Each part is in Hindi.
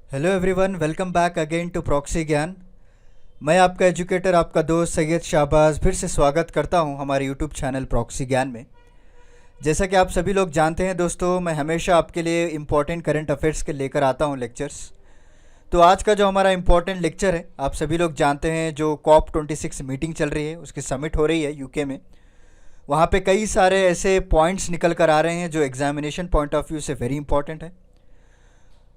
Hello everyone, welcome back again to Proxy Gyan. मैं आपका एजुकेटर, आपका दोस्त सैयद शाहबाज फिर से स्वागत करता हूं हमारे यूट्यूब चैनल प्रॉक्सी ज्ञान में। जैसा कि आप सभी लोग जानते हैं दोस्तों, मैं हमेशा आपके लिए इम्पोर्टेंट करंट अफेयर्स के लेकर आता हूं लेक्चर्स। तो आज का जो हमारा इम्पोर्टेंट लेक्चर है, आप सभी लोग जानते हैं जो COP26 मीटिंग चल रही है, उसकी समिट हो रही है यूके में। वहाँ पे कई सारे ऐसे पॉइंट्स निकल कर आ रहे हैं जो एग्जामिनेशन पॉइंट ऑफ व्यू से वेरी इंपॉर्टेंट है।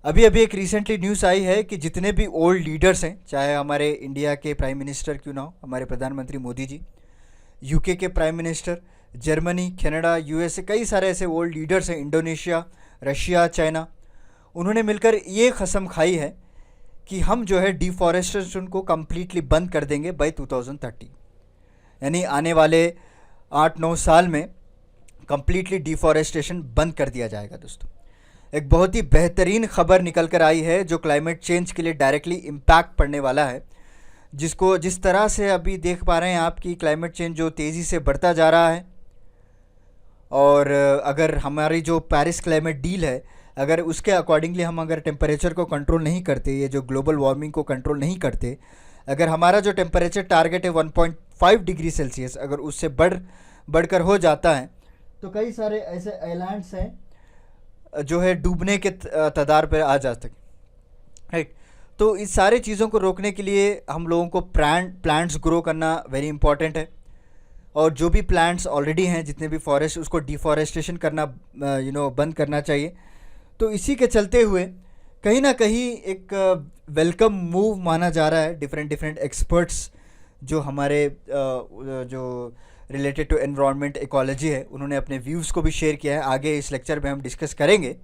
अभी अभी एक रिसेंटली न्यूज़ आई है कि जितने भी ओल्ड लीडर्स हैं, चाहे हमारे इंडिया के प्राइम मिनिस्टर क्यों ना हो, हमारे प्रधानमंत्री मोदी जी, यूके के prime minister, Germany, Canada, USA, कई सारे ऐसे ओल्ड लीडर्स हैं, इंडोनेशिया, रशिया, चाइना, उन्होंने मिलकर ये कसम खाई है कि हम जो है डिफॉरेस्टेशन को कम्प्लीटली बंद कर देंगे बाई 2030। यानी आने वाले 8-9 साल में कम्प्लीटली डिफॉरेस्टेशन बंद कर दिया जाएगा दोस्तों। एक बहुत ही बेहतरीन खबर निकल कर आई है जो क्लाइमेट चेंज के लिए डायरेक्टली इम्पैक्ट पड़ने वाला है। जिसको जिस तरह से अभी देख पा रहे हैं आप कि क्लाइमेट चेंज जो तेज़ी से बढ़ता जा रहा है, और अगर हमारी जो पेरिस क्लाइमेट डील है, अगर उसके अकॉर्डिंगली हम अगर टेम्परेचर को कंट्रोल नहीं करते, ये जो ग्लोबल वार्मिंग को कंट्रोल नहीं करते, अगर हमारा जो टेम्परेचर टारगेट है 1.5 डिग्री सेल्सियस, अगर उससे बढ़कर हो जाता है, तो कई सारे ऐसे आइलैंड्स हैं जो है डूबने के तदार पर आ जा सके, राइट। तो इस सारे चीज़ों को रोकने के लिए हम लोगों को प्लांट्स ग्रो करना वेरी इंपॉर्टेंट है। और जो भी प्लांट्स ऑलरेडी हैं, जितने भी फॉरेस्ट, उसको डिफॉरेस्टेशन करना बंद करना चाहिए। तो इसी के चलते हुए कहीं ना कहीं एक वेलकम मूव माना जा रहा है। डिफरेंट एक्सपर्ट्स जो हमारे जो रिलेटेड टू एनवायरनमेंट इकोलॉजी है, उन्होंने अपने व्यूज़ को भी शेयर किया है। आगे इस लेक्चर में हम डिस्कस करेंगे,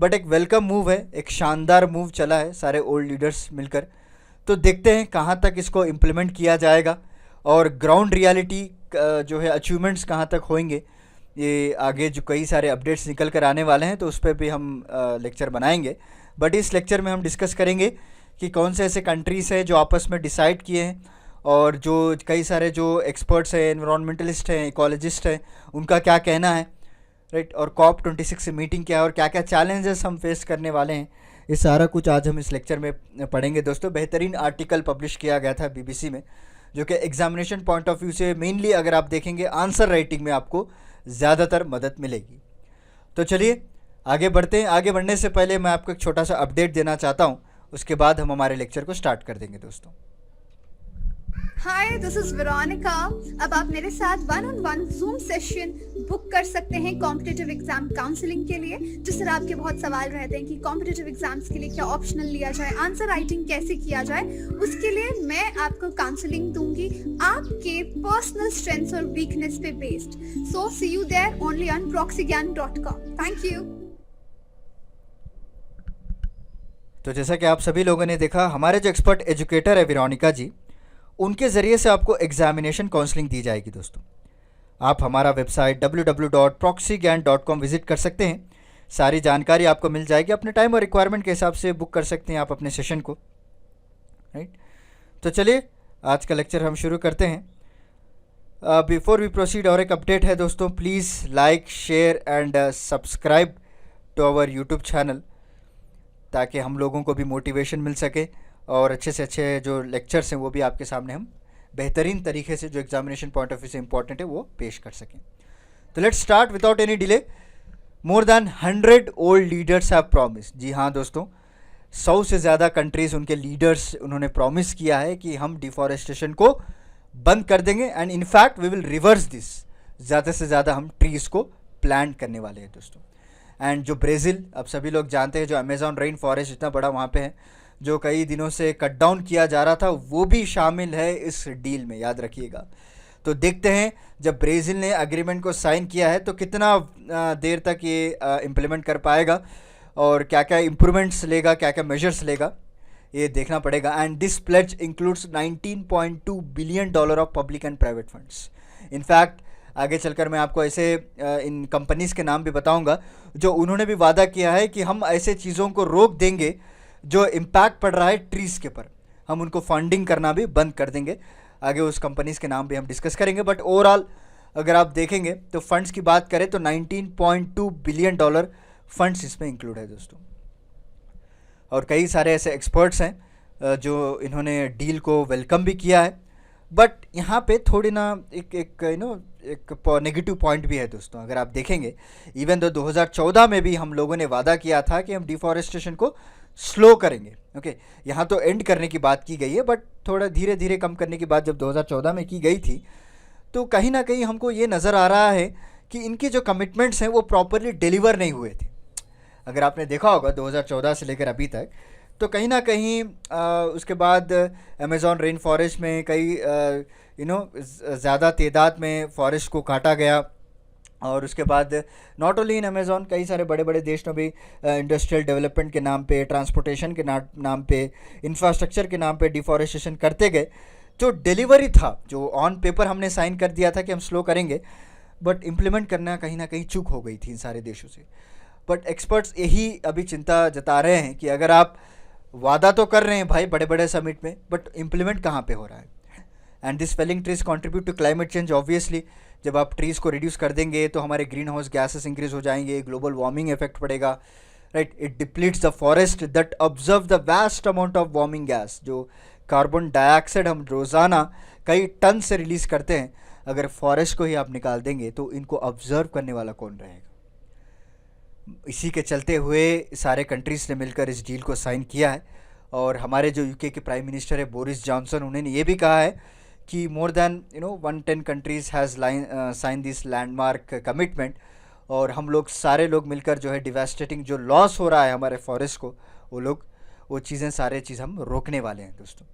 बट एक वेलकम मूव है, एक शानदार मूव चला है सारे ओल्ड लीडर्स मिलकर। तो देखते हैं कहाँ तक इसको इम्प्लीमेंट किया जाएगा और ग्राउंड रियलिटी जो है अचीवमेंट्स कहाँ तक होंगे। ये आगे जो कई सारे अपडेट्स निकल कर आने वाले हैं, तो उस पर भी हम लेक्चर बनाएंगे। बट इस लेक्चर में हम डिस्कस करेंगे कि कौन से ऐसे कंट्रीज़ हैं जो आपस में डिसाइड किए हैं, और जो कई सारे जो एक्सपर्ट्स हैं, एनवायरमेंटलिस्ट हैं, इकोलॉजिस्ट हैं, उनका क्या कहना है, राइट। और COP26 मीटिंग क्या है और क्या क्या चैलेंजेस हम फेस करने वाले हैं, ये सारा कुछ आज हम इस लेक्चर में पढ़ेंगे दोस्तों। बेहतरीन आर्टिकल पब्लिश किया गया था BBC में, जो कि एग्जामिनेशन पॉइंट ऑफ व्यू से मेनली अगर आप देखेंगे आंसर राइटिंग में आपको ज़्यादातर मदद मिलेगी। तो चलिए आगे बढ़ते हैं। आगे बढ़ने से पहले मैं आपको एक छोटा सा अपडेट देना चाहता हूँ, उसके बाद हम हमारे लेक्चर को स्टार्ट कर देंगे दोस्तों। हाय, दिस इज वेरोनिका। अब आप मेरे साथ 1-on-1 जूम सेशन बुक कर सकते हैं कॉम्पिटिटिव एग्जाम काउंसलिंग के लिए। जिस तरह आपके बहुत सवाल रहते हैं कि कॉम्पिटिटिव एग्जाम्स के लिए क्या ऑप्शनल लिया जाए, आंसर राइटिंग कैसे किया जाए, उसके लिए मैं आपको काउंसलिंग दूंगी आपके पर्सनल स्ट्रेंथ्स और वीकनेस पे based. So see you there only on proxygyan.com। Thank you. तो जैसा कि आप सभी लोगों ने देखा, हमारे जो एक्सपर्ट एजुकेटर है वेरोनिका जी, उनके ज़रिए से आपको एग्जामिनेशन काउंसलिंग दी जाएगी दोस्तों। आप हमारा वेबसाइट www.proxygyan.com विज़िट कर सकते हैं। सारी जानकारी आपको मिल जाएगी। अपने टाइम और रिक्वायरमेंट के हिसाब से बुक कर सकते हैं आप अपने सेशन को, राइट। तो चलिए आज का लेक्चर हम शुरू करते हैं। बिफोर वी प्रोसीड, और एक अपडेट है दोस्तों, please like, share and subscribe to our YouTube channel, ताकि हम लोगों को भी मोटिवेशन मिल सके और अच्छे से अच्छे जो लेक्चर्स हैं वो भी आपके सामने हम बेहतरीन तरीके से, जो एग्जामिनेशन पॉइंट ऑफ व्यू से इंपॉर्टेंट है, वो पेश कर सकें। तो let's start without any delay. More than 100 old leaders have promise. जी हाँ दोस्तों, 100 से ज़्यादा कंट्रीज़, उनके लीडर्स, उन्होंने प्रॉमिस किया है कि हम डिफॉरेस्टेशन को बंद कर देंगे and in fact we will reverse this. ज़्यादा से ज़्यादा हम ट्रीज़ को प्लांट करने वाले हैं दोस्तों। एंड जो ब्राज़ील, आप सभी लोग जानते हैं, जो अमेज़ॉन रेन फॉरेस्ट इतना बड़ा वहाँ पे है, जो कई दिनों से कट डाउन किया जा रहा था, वो भी शामिल है इस डील में, याद रखिएगा। तो देखते हैं जब ब्राज़ील ने एग्रीमेंट को साइन किया है तो कितना देर तक ये इम्प्लीमेंट कर पाएगा और क्या क्या इम्प्रूवमेंट्स लेगा, क्या क्या मेजर्स लेगा, ये देखना पड़ेगा। And this pledge includes $19.2 billion of public and private funds. In fact आगे चलकर मैं आपको ऐसे इन कंपनीज़ के नाम भी बताऊंगा जो उन्होंने भी वादा किया है कि हम ऐसे चीज़ों को रोक देंगे जो इम्पैक्ट पड़ रहा है ट्रीज़ के पर, हम उनको फंडिंग करना भी बंद कर देंगे। आगे उस कंपनीज़ के नाम भी हम डिस्कस करेंगे। बट ओवरऑल अगर आप देखेंगे तो फंड्स की बात करें तो $19.2 बिलियन फंड्स इसमें इंक्लूड है दोस्तों। और कई सारे ऐसे एक्सपर्ट्स हैं जो इन्होंने डील को वेलकम भी किया है। बट यहाँ पे थोड़ी ना एक एक एक नेगेटिव पॉइंट भी है दोस्तों। अगर आप देखेंगे, इवन दो 2014 में भी हम लोगों ने वादा किया था कि हम डिफॉरेस्टेशन को स्लो करेंगे। ओके, यहाँ तो एंड करने की बात की गई है, बट थोड़ा धीरे धीरे कम करने की बात जब 2014 में की गई थी, तो कहीं ना कहीं हमको ये नज़र आ रहा है कि इनके जो कमिटमेंट्स हैं वो प्रॉपरली डिलीवर नहीं हुए थे। अगर आपने देखा होगा 2014 से लेकर अभी तक, तो कहीं ना कहीं उसके बाद अमेज़ॉन रेन फॉरेस्ट में कई ज़्यादा तादाद में फॉरेस्ट को काटा गया। और उसके बाद नॉट ओनली इन अमेज़ॉन, कई सारे बड़े बड़े देश में भी इंडस्ट्रियल डेवलपमेंट के नाम पे, ट्रांसपोर्टेशन के नाम पे, इंफ्रास्ट्रक्चर के नाम पे डिफॉरेस्टेशन करते गए। जो डिलीवरी था, जो ऑन पेपर हमने साइन कर दिया था कि हम स्लो करेंगे, बट इम्प्लीमेंट करना कहीं ना कहीं चूक हो गई थी इन सारे देशों से। बट एक्सपर्ट्स यही अभी चिंता जता रहे हैं कि अगर आप वादा तो कर रहे हैं भाई बड़े बड़े समिट में, बट इम्प्लीमेंट कहाँ पे हो रहा है। And this felling trees contribute to climate change. Obviously जब आप ट्रीज़ को रिड्यूस कर देंगे तो हमारे ग्रीन हाउस गैसेस इंक्रीज हो जाएंगे, ग्लोबल वार्मिंग इफेक्ट पड़ेगा, right. It depletes the forest that observe the vast amount of warming gas. जो कार्बन डाइऑक्साइड हम रोज़ाना कई टन से रिलीज़ करते हैं, अगर फॉरेस्ट को ही आप निकाल देंगे तो इनको ऑब्जर्व करने वाला कौन रहेगा। इसी के चलते हुए सारे कंट्रीज़ ने मिलकर इस डील को साइन किया है। और हमारे जो यूके के प्राइम मिनिस्टर है बोरिस जॉनसन, उन्होंने ये भी कहा है कि more than 110 countries has sign this landmark commitment. और हम लोग सारे लोग मिलकर जो है डिवास्टेटिंग जो लॉस हो रहा है हमारे फॉरेस्ट को, वो चीज़ें सारे चीज़ हम रोकने वाले हैं दोस्तों।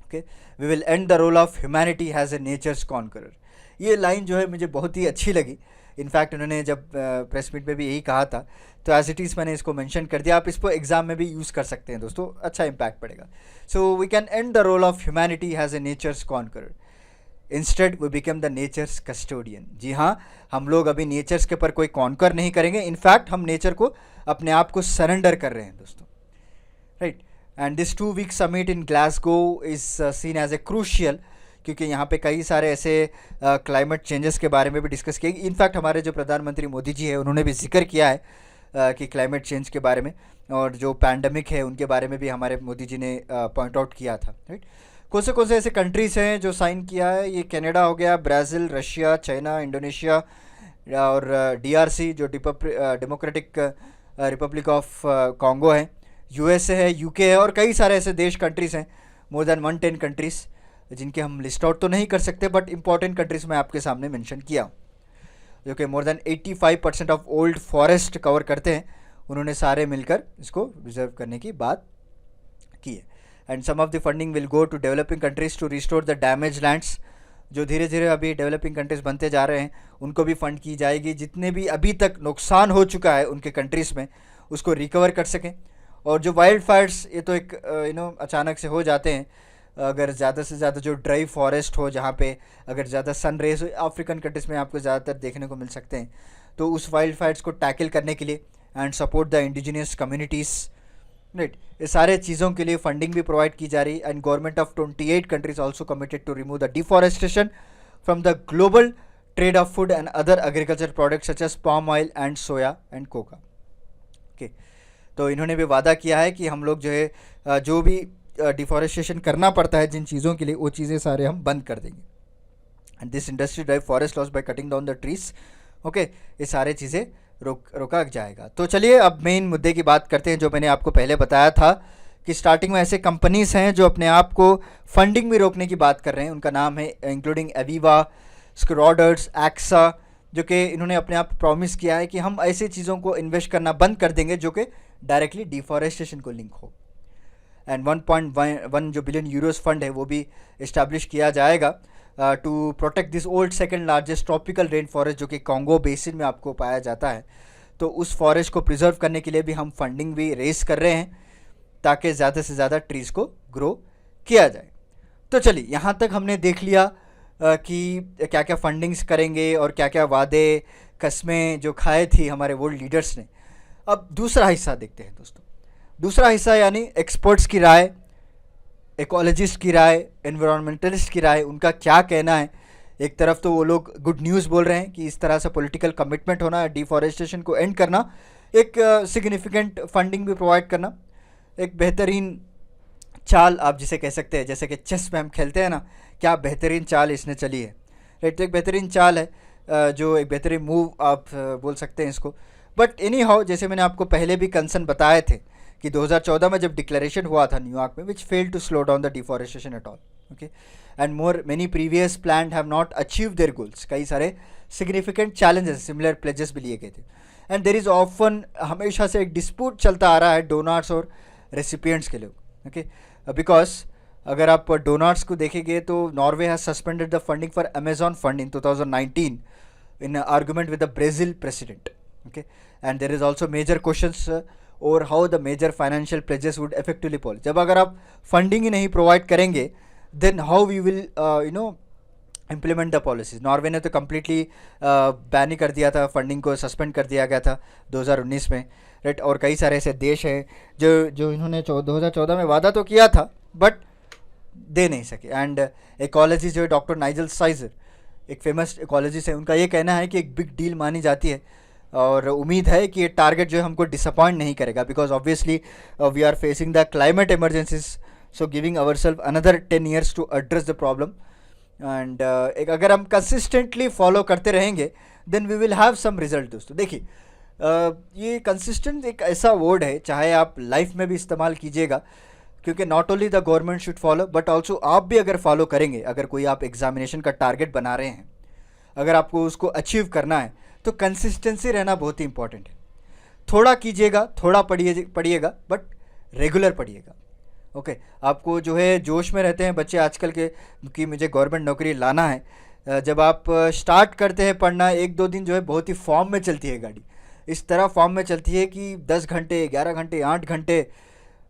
Okay, we will end the role of humanity has a nature's conqueror. ये लाइन जो है मुझे बहुत ही अच्छी लगी। इनफैक्ट उन्होंने जब प्रेस मीट में भी यही कहा था, तो एज इट इज़ मैंने इसको मेंशन कर दिया। आप इसको एग्जाम में भी यूज़ कर सकते हैं दोस्तों, अच्छा इम्पैक्ट पड़ेगा। So we can end the role of humanity has a nature's conqueror, instead we become the nature's custodian. जी हाँ, हम लोग अभी नेचर्स के ऊपर कोई कॉन्कर नहीं करेंगे, इनफैक्ट हम नेचर को अपने आप को सरेंडर कर रहे हैं दोस्तों, right. And this 2 week summit in Glasgow is seen as a crucial, क्योंकि यहाँ पे कई सारे ऐसे क्लाइमेट चेंजेस के बारे में भी डिस्कस किए। इनफैक्ट हमारे जो प्रधानमंत्री मोदी जी है, उन्होंने भी जिक्र किया है कि क्लाइमेट चेंज के बारे में, और जो पैंडमिक है उनके बारे में भी हमारे मोदी जी ने पॉइंट आउट किया था, राइट। कौन से ऐसे कंट्रीज़ हैं जो साइन किया है? ये कनाडा हो गया, ब्राज़ील, रशिया, चाइना, इंडोनेशिया और DRC जो डेमोक्रेटिक रिपब्लिक ऑफ कॉन्गो है, USA है, UK है, और कई सारे ऐसे देश कंट्रीज़ हैं, मोर देन 110 कंट्रीज़, जिनके हम लिस्ट आउट तो नहीं कर सकते, बट इंपॉर्टेंट कंट्रीज़ में आपके सामने मेंशन किया, जो कि more then 85% of old forest cover करते हैं। उन्होंने सारे मिलकर इसको रिजर्व करने की बात की है। And some of the funding will go to developing countries to restore the damage lands. जो धीरे धीरे अभी डेवलपिंग कंट्रीज़ बनते जा रहे हैं, उनको भी फंड की जाएगी। जितने भी अभी तक नुकसान हो चुका है उनके कंट्रीज़ में, उसको रिकवर कर सकें। और जो वाइल्ड फायर्स, ये तो एक अचानक से हो जाते हैं। अगर ज़्यादा से ज़्यादा जो ड्राई फॉरेस्ट हो, जहाँ पे अगर ज़्यादा सन रेज हो, अफ्रीकन कंट्रीज़ में आपको ज़्यादातर देखने को मिल सकते हैं, तो उस वाइल्ड फायर्स को टैकल करने के लिए and support the indigenous communities, right, ये सारे चीज़ों के लिए फंडिंग भी प्रोवाइड की जा रही। And government of 28 countries also committed to remove the deforestation from the global trade of food and other agriculture products such as palm oil and soya and cocoa. Okay, तो इन्होंने भी वादा किया है कि हम लोग जो है जो भी डिफॉरेस्टेशन करना पड़ता है जिन चीज़ों के लिए, वो चीज़ें सारे हम बंद कर देंगे। And this industry drive forest loss by cutting down the trees. Okay, ये सारे चीज़ें रोका जाएगा। तो चलिए अब मेन मुद्दे की बात करते हैं। जो मैंने आपको पहले बताया था कि स्टार्टिंग में ऐसे कंपनीज़ हैं जो अपने आप को फंडिंग भी रोकने की बात कर रहे हैं। उनका नाम है इंक्लूडिंग एविवा, स्क्रोडर्स, एक्सा, जो कि इन्होंने अपने आप प्रॉमिस किया है कि हम ऐसी चीज़ों को इन्वेस्ट करना बंद कर देंगे जो कि डायरेक्टली डिफॉरेस्टेशन को लिंक हो। एंड 1.1 जो बिलियन यूरोस फंड है वो भी इस्टेब्लिश किया जाएगा to protect this old second largest tropical rain forest, जो कि कॉन्गो बेसिन में आपको पाया जाता है। तो उस फॉरेस्ट को प्रिजर्व करने के लिए भी हम फंडिंग भी रेस कर रहे हैं, ताकि ज़्यादा से ज़्यादा ट्रीज़ को ग्रो किया जाए। तो चलिए, यहाँ तक हमने देख लिया कि क्या क्या फंडिंग्स करेंगे और क्या क्या वादे कस्में जो खाए थी हमारे वर्ल्ड लीडर्स ने। अब दूसरा हिस्सा देखते हैं दोस्तों। दूसरा हिस्सा यानी एक्सपर्ट्स की राय, इकोलॉजिस्ट की राय, एनवायरमेंटलिस्ट की राय, उनका क्या कहना है। एक तरफ तो वो लोग गुड न्यूज़ बोल रहे हैं कि इस तरह से पॉलिटिकल कमिटमेंट होना है, डिफॉरेस्टेशन को एंड करना, एक सिग्निफिकेंट फंडिंग भी प्रोवाइड करना। एक बेहतरीन चाल आप जिसे कह सकते हैं, जैसे कि चेस में हम खेलते हैं ना, क्या बेहतरीन चाल इसने चली है, राइट। तो एक बेहतरीन चाल है, जो एक बेहतरीन मूव आप बोल सकते हैं इसको। बट एनी हाउ, जैसे मैंने आपको पहले भी कंसर्न बताए थे कि 2014 में जब डिक्लेरेशन हुआ था न्यूयॉर्क में, which fail to slow down the deforestation at all, okay, and more many previous plan have not achieve their goals. कई सारे सिग्निफिकेंट चैलेंजेस, सिमिलर प्लेजेस भी लिए गए थे। एंड देर इज़ ऑफन, हमेशा से एक डिस्प्यूट चलता आ रहा है डोनर्स और रेसिपिएंट्स के लोग, ओके, बिकॉज अगर आप डोनर्स को देखेंगे तो Norway has suspended the funding for Amazon fund in 2019 in argument with the Brazil president, okay, and there is also major questions over how the major financial pledges would effectively policy. जब अगर आप फंडिंग ही नहीं प्रोवाइड करेंगे, then how we will implement the policies. Norway ने तो कम्प्लीटली बैन ही कर दिया था, फंडिंग को सस्पेंड कर दिया गया था 2019 में, राइट। और कई सारे ऐसे देश हैं जो इन्होंने 2014 में वादा तो किया था बट दे नहीं सके। एंड इकोलॉजी जो है, डॉक्टर नाइजल साइजर एक फेमस इकोलॉजिस्ट है, उनका ये कहना है कि एक बिग डील मानी जाती है और उम्मीद है कि ये टारगेट जो है हमको डिसअपॉइंट नहीं करेगा, because obviously we are facing the climate emergencies, so giving our self another 10 years to address the problem. And एक अगर हम कंसिस्टेंटली फॉलो करते रहेंगे then we will have some result. दोस्तों देखिए, ये कंसिस्टेंट एक ऐसा वर्ड है, चाहे आप लाइफ में भी इस्तेमाल कीजिएगा, क्योंकि not only the government should follow but also आप भी अगर फॉलो करेंगे। अगर कोई आप एग्जामिनेशन का टारगेट बना रहे हैं, अगर आपको उसको अचीव करना है तो कंसिस्टेंसी रहना बहुत ही इंपॉर्टेंट है। थोड़ा कीजिएगा, थोड़ा पढ़िएगा बट रेगुलर पढ़िएगा, ओके। आपको जो है जोश में रहते हैं बच्चे आजकल के कि मुझे गवर्नमेंट नौकरी लाना है, जब आप स्टार्ट करते हैं पढ़ना, 1-2 दिन जो है बहुत ही फॉर्म में चलती है गाड़ी, इस तरह फॉर्म में चलती है कि 10 घंटे, 11 घंटे, 8 घंटे,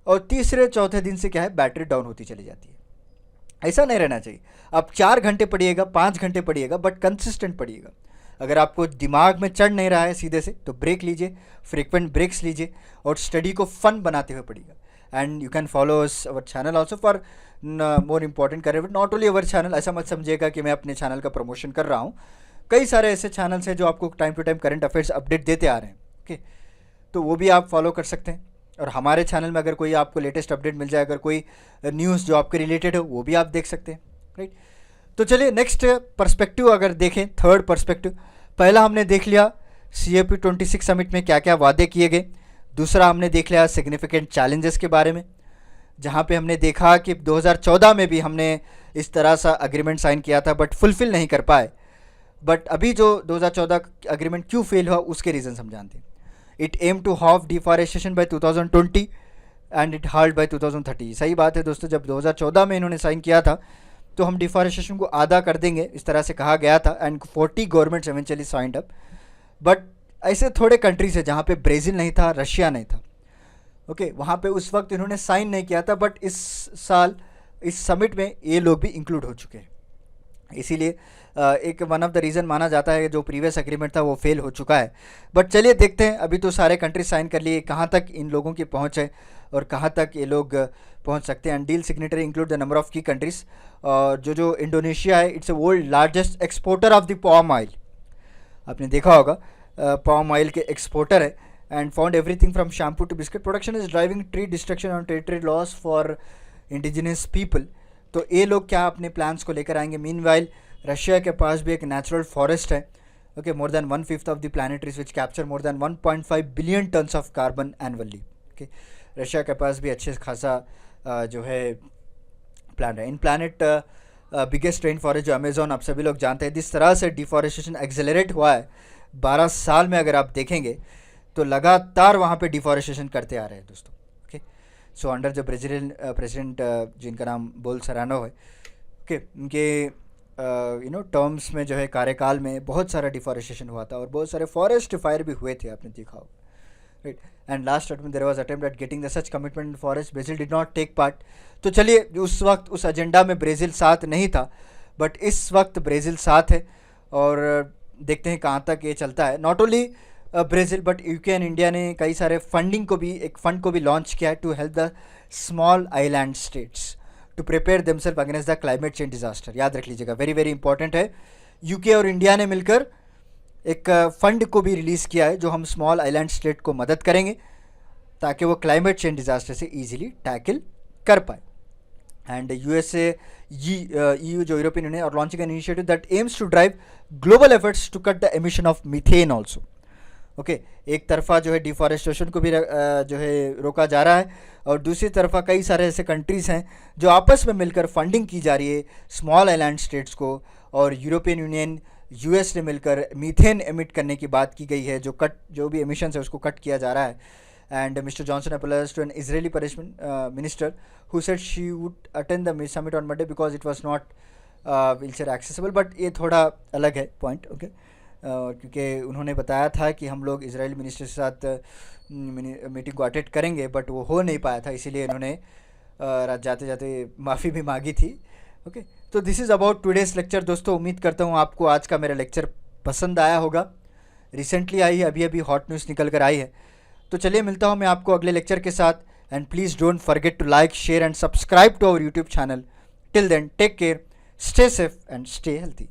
और तीसरे चौथे दिन से क्या है, बैटरी डाउन होती चली जाती है। ऐसा नहीं रहना चाहिए। आप 4 घंटे पढ़िएगा, 5 घंटे पढ़िएगा बट कंसिस्टेंट पढ़िएगा। अगर आपको दिमाग में चढ़ नहीं रहा है सीधे से, तो ब्रेक लीजिए, फ्रीक्वेंट ब्रेक्स लीजिए और स्टडी को फन बनाते हुए पढ़िएगा। And you can follow our channel also for more important career, not only our channel. ऐसा मत समझिएगा कि मैं अपने चैनल का प्रमोशन कर रहा हूँ, कई सारे ऐसे चैनल्स हैं जो आपको time to time current affairs update देते आ रहे हैं, ओके, तो वो भी आप फॉलो कर सकते हैं। और हमारे चैनल में अगर कोई आपको लेटेस्ट अपडेट मिल जाए, अगर कोई न्यूज़ जो आपके रिलेटेड हो, वो भी आप देख सकते हैं, राइट। तो चलिए नेक्स्ट पर्सपेक्टिव अगर देखें, थर्ड पर्सपेक्टिव, पहला हमने देख लिया COP26 समिट में क्या क्या वादे किए गए, दूसरा हमने देख लिया सिग्निफिकेंट चैलेंजेस के बारे में, जहाँ पे हमने देखा कि 2014 में भी हमने इस तरह सा अग्रीमेंट साइन किया था बट फुलफिल नहीं कर पाए। बट अभी जो 2014 अग्रीमेंट क्यों फेल हुआ उसके रीज़न हम जानते हैं। It aim to half deforestation by 2020 and it halt by 2030। सही बात है दोस्तों, जब 2014 में इन्होंने साइन किया था तो हम डिफॉरेस्टेशन को आधा कर देंगे, इस तरह से कहा गया था। And 40 governments eventually signed up, but ऐसे थोड़े कंट्रीज है जहाँ पे ब्राज़ील नहीं था, रशिया नहीं था, ओके, वहाँ पे उस वक्त इन्होंने साइन नहीं किया था। बट इस साल इस समिट में ये लोग भी इंक्लूड हो चुके हैं, इसीलिए एक वन ऑफ द रीज़न माना जाता है कि जो प्रीवियस एग्रीमेंट था वो फेल हो चुका है। बट चलिए देखते हैं, अभी तो सारे कंट्रीज साइन कर लिए, कहाँ तक इन लोगों की पहुँच है और कहाँ तक ये लोग पहुँच सकते हैं। And deal signatory include the number of key countries, और जो इंडोनेशिया है, it's a world largest exporter of the palm oil. आपने देखा होगा पाम ऑयल के एक्सपोर्टर है। And found everything from shampoo to biscuit production is driving tree destruction और territory loss for indigenous people. तो ये लोग क्या अपने प्लान्स को लेकर आएंगे। मीनवाइल रशिया के पास भी एक नेचुरल फॉरेस्ट है, okay, more than 1/5 of the planet trees which capture more than 1.5 billion tons of carbon annually, okay. Russia के पास भी अच्छे खासा जो है प्लान है। इन प्लानट बिगेस्ट रेन फॉरेस्ट जो अमेजोन, आप सभी लोग जानते हैं, जिस तरह से डिफॉरेस्टेशन एक्सेलरेट हुआ है 12 साल में, अगर आप देखेंगे तो लगातार वहाँ पे डिफॉरेस्टेशन करते आ रहे हैं दोस्तों, ओके। सो अंडर जो ब्राज़ीलियन प्रेसिडेंट जिनका नाम बोल्सोनारो है, ओके, उनके टर्म्स में जो है कार्यकाल में बहुत सारा डिफॉरेस्टेशन हुआ था और बहुत सारे फॉरेस्ट फायर भी हुए थे, आपने देखा हो, right. And last attempt there was attempt at getting the such commitment in forest, Brazil did not take part. तो चलिए, उस वक्त उस एजेंडा में ब्राज़ील साथ नहीं था, बट इस वक्त ब्राज़ील साथ है और देखते हैं कहाँ तक ये चलता है। Not only Brazil but UK and India ने कई सारे फंडिंग को भी, एक फंड को भी लॉन्च किया है to help the small island states to prepare themselves against the climate change disaster. याद रख लीजिएगा, वेरी वेरी इंपॉर्टेंट है। यूके और इंडिया ने मिलकर एक फंड को भी रिलीज़ किया है जो हम स्मॉल आइलैंड स्टेट को मदद करेंगे ताकि वो क्लाइमेट चेंज डिज़ास्टर से ईजिली टैकल कर पाए. And USA, EU जो यूरोपियन यूनियन और launching an initiative that aims to drive global efforts to cut the emission of methane also. Okay, एक तरफा जो है डिफॉरेस्टेशन को भी जो है रोका जा रहा है, और दूसरी तरफा कई सारे ऐसे कंट्रीज़ हैं जो आपस में मिलकर फंडिंग की जा रही है स्मॉल आइलैंड स्टेट्स को, और यूरोपियन यूनियन US ने मिलकर मीथेन एमिट करने की बात की गई है, जो भी एमिशन है उसको कट किया जा रहा है. And Mr. Johnson apologized to an Israeli minister who said she would attend the summit on Monday because it was not wheelchair accessible. But ये थोड़ा अलग है पॉइंट. ओके, क्योंकि उन्होंने बताया था कि हम लोग इजरायली मिनिस्टर के साथ मीटिंग को अटेंड करेंगे, बट वो हो नहीं पाया था, इसीलिए इन्होंने जाते जाते माफ़ी भी मांगी थी. ओके, तो this is about today's lecture. दोस्तों, उम्मीद करता हूँ आपको आज का मेरा लेक्चर पसंद आया होगा. रिसेंटली आई है, अभी अभी हॉट न्यूज़ निकल कर आई है. तो चलिए मिलता हूँ मैं आपको अगले लेक्चर के साथ. And please don't forget to like, share and subscribe to our YouTube channel. Till then, take care, stay safe and stay healthy.